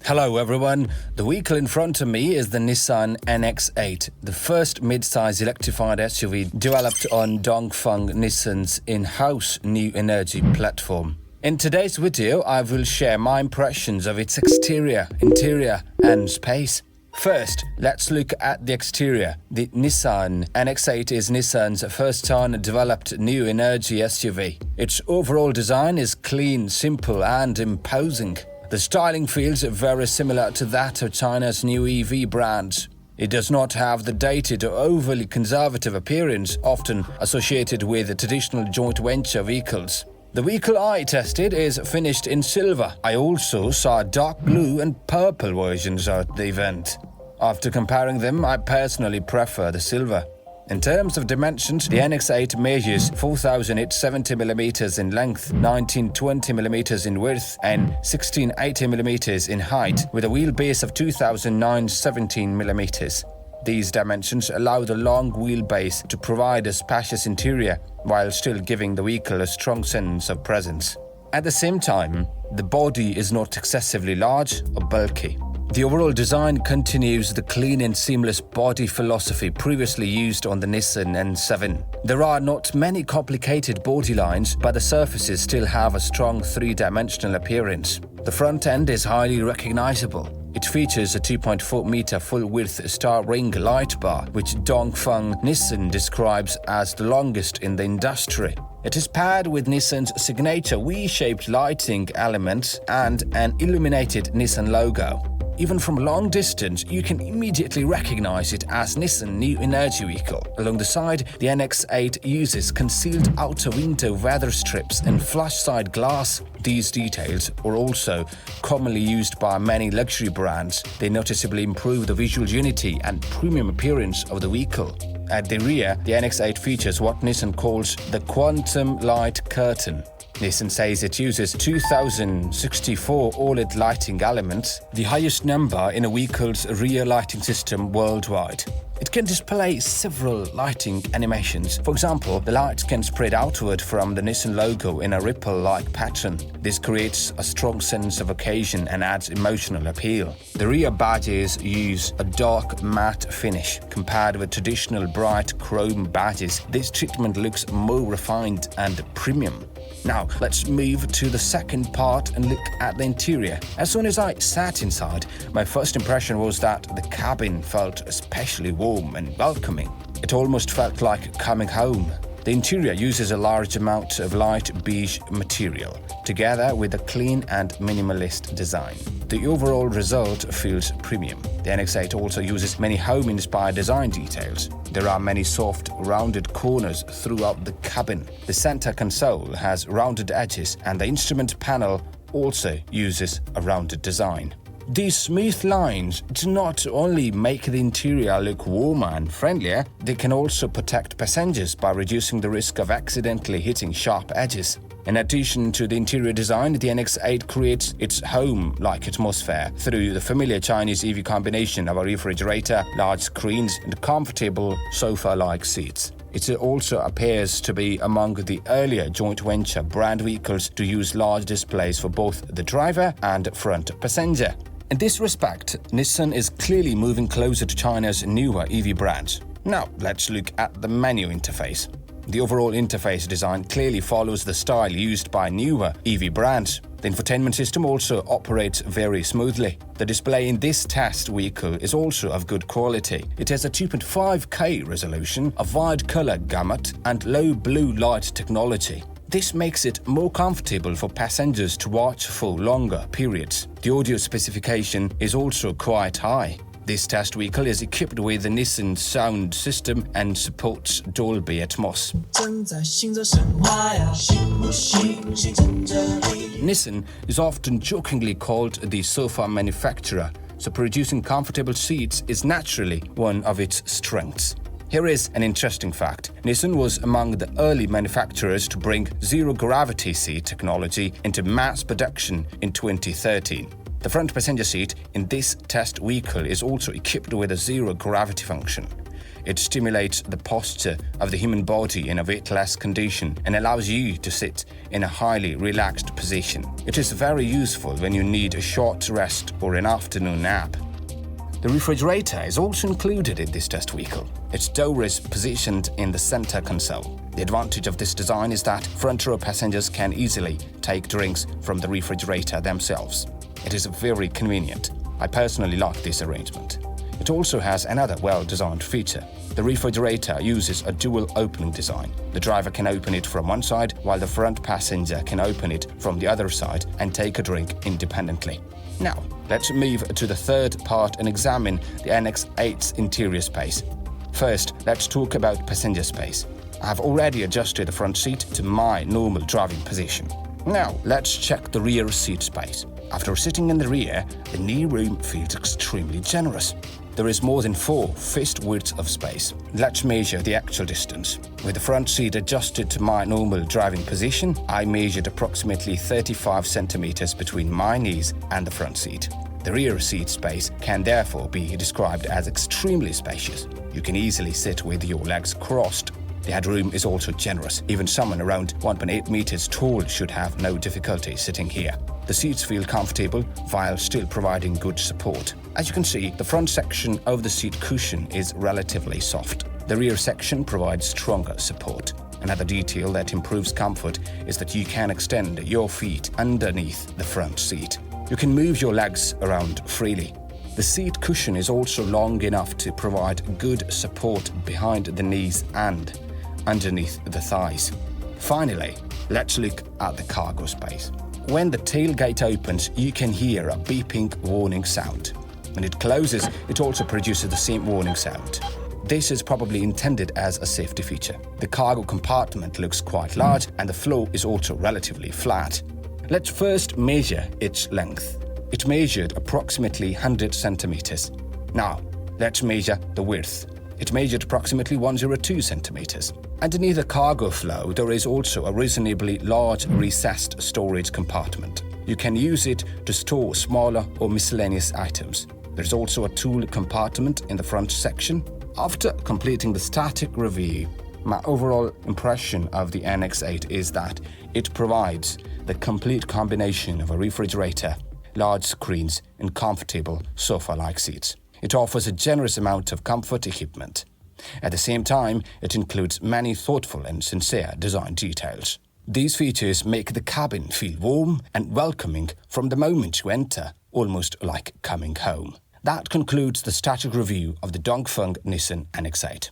Hello everyone, the vehicle in front of me is the Nissan NX8, the first mid-size electrified SUV developed on Dongfeng Nissan's in-house new energy platform. In today's video, I will share my impressions of its exterior, interior and space. First, let's look at the exterior. The Nissan NX8 is Nissan's first China-developed new energy SUV. Its overall design is clean, simple and imposing. The styling feels very similar to that of China's new EV brands. It does not have the dated or overly conservative appearance often associated with traditional joint venture vehicles. The vehicle I tested is finished in silver. I also saw dark blue and purple versions at the event. After comparing them, I personally prefer the silver. In terms of dimensions, the NX8 measures 4,870mm in length, 1920mm in width, and 1680mm in height, with a wheelbase of 2,917mm. These dimensions allow the long wheelbase to provide a spacious interior, while still giving the vehicle a strong sense of presence. At the same time, the body is not excessively large or bulky. The overall design continues the clean and seamless body philosophy previously used on the Nissan N7. There are not many complicated body lines, but the surfaces still have a strong three-dimensional appearance. The front end is highly recognizable. It features a 2.4-meter full-width star ring light bar, which Dongfeng Nissan describes as the longest in the industry. It is paired with Nissan's signature V-shaped lighting elements and an illuminated Nissan logo. Even from a long distance, you can immediately recognize it as Nissan new energy vehicle. Along the side, the NX8 uses concealed outer window weather strips and flush side glass. These details are also commonly used by many luxury brands. They noticeably improve the visual unity and premium appearance of the vehicle. At the rear, the NX8 features what Nissan calls the quantum light curtain. Nissan says it uses 2,064 OLED lighting elements, the highest number in a vehicle's rear lighting system worldwide. It can display several lighting animations. For example, the lights can spread outward from the Nissan logo in a ripple-like pattern. This creates a strong sense of occasion and adds emotional appeal. The rear badges use a dark matte finish. Compared with traditional bright chrome badges, this treatment looks more refined and premium. Now, let's move to the second part and look at the interior. As soon as I sat inside, my first impression was that the cabin felt especially warm and welcoming. It almost felt like coming home. The interior uses a large amount of light beige material, together with a clean and minimalist design. The overall result feels premium. The NX8 also uses many home-inspired design details. There are many soft, rounded corners throughout the cabin. The center console has rounded edges, and the instrument panel also uses a rounded design. These smooth lines do not only make the interior look warmer and friendlier, they can also protect passengers by reducing the risk of accidentally hitting sharp edges. In addition to the interior design, the NX8 creates its home-like atmosphere through the familiar Chinese EV combination of a refrigerator, large screens, and comfortable sofa-like seats. It also appears to be among the earlier joint venture brand vehicles to use large displays for both the driver and front passenger. In this respect, Nissan is clearly moving closer to China's newer EV brands. Now, let's look at the menu interface. The overall interface design clearly follows the style used by newer EV brands. The infotainment system also operates very smoothly. The display in this test vehicle is also of good quality. It has a 2.5K resolution, a wide color gamut, and low blue light technology. This makes it more comfortable for passengers to watch for longer periods. The audio specification is also quite high. This test vehicle is equipped with the Nissan sound system and supports Dolby Atmos. Nissan is often jokingly called the sofa manufacturer, so producing comfortable seats is naturally one of its strengths. Here is an interesting fact. Nissan was among the early manufacturers to bring zero-gravity seat technology into mass production in 2013. The front passenger seat in this test vehicle is also equipped with a zero-gravity function. It stimulates the posture of the human body in a weightless condition and allows you to sit in a highly relaxed position. It is very useful when you need a short rest or an afternoon nap. The refrigerator is also included in this test vehicle. Its door is positioned in the center console. The advantage of this design is that front row passengers can easily take drinks from the refrigerator themselves. It is very convenient. I personally like this arrangement. It also has another well-designed feature. The refrigerator uses a dual opening design. The driver can open it from one side, while the front passenger can open it from the other side and take a drink independently. Now, let's move to the third part and examine the NX8's interior space. First, let's talk about passenger space. I have already adjusted the front seat to my normal driving position. Now, let's check the rear seat space. After sitting in the rear, the knee room feels extremely generous. There is more than 4 fist widths of space. Let's measure the actual distance. With the front seat adjusted to my normal driving position, I measured approximately 35 centimeters between my knees and the front seat. The rear seat space can therefore be described as extremely spacious. You can easily sit with your legs crossed. The headroom is also generous. Even someone around 1.8 meters tall should have no difficulty sitting here. The seats feel comfortable while still providing good support. As you can see, the front section of the seat cushion is relatively soft. The rear section provides stronger support. Another detail that improves comfort is that you can extend your feet underneath the front seat. You can move your legs around freely. The seat cushion is also long enough to provide good support behind the knees and underneath the thighs. Finally, let's look at the cargo space. When the tailgate opens, you can hear a beeping warning sound. When it closes, it also produces the same warning sound. This is probably intended as a safety feature. The cargo compartment looks quite large and the floor is also relatively flat. Let's first measure its length. It measured approximately 100 centimeters. Now, let's measure the width. It measured approximately 102 centimeters. Underneath the cargo flow, there is also a reasonably large recessed storage compartment. You can use it to store smaller or miscellaneous items. There's also a tool compartment in the front section. After completing the static review, my overall impression of the NX8 is that it provides the complete combination of a refrigerator, large screens, and comfortable sofa-like seats. It offers a generous amount of comfort equipment. At the same time, it includes many thoughtful and sincere design details. These features make the cabin feel warm and welcoming from the moment you enter, almost like coming home. That concludes the static review of the Dongfeng Nissan NX8.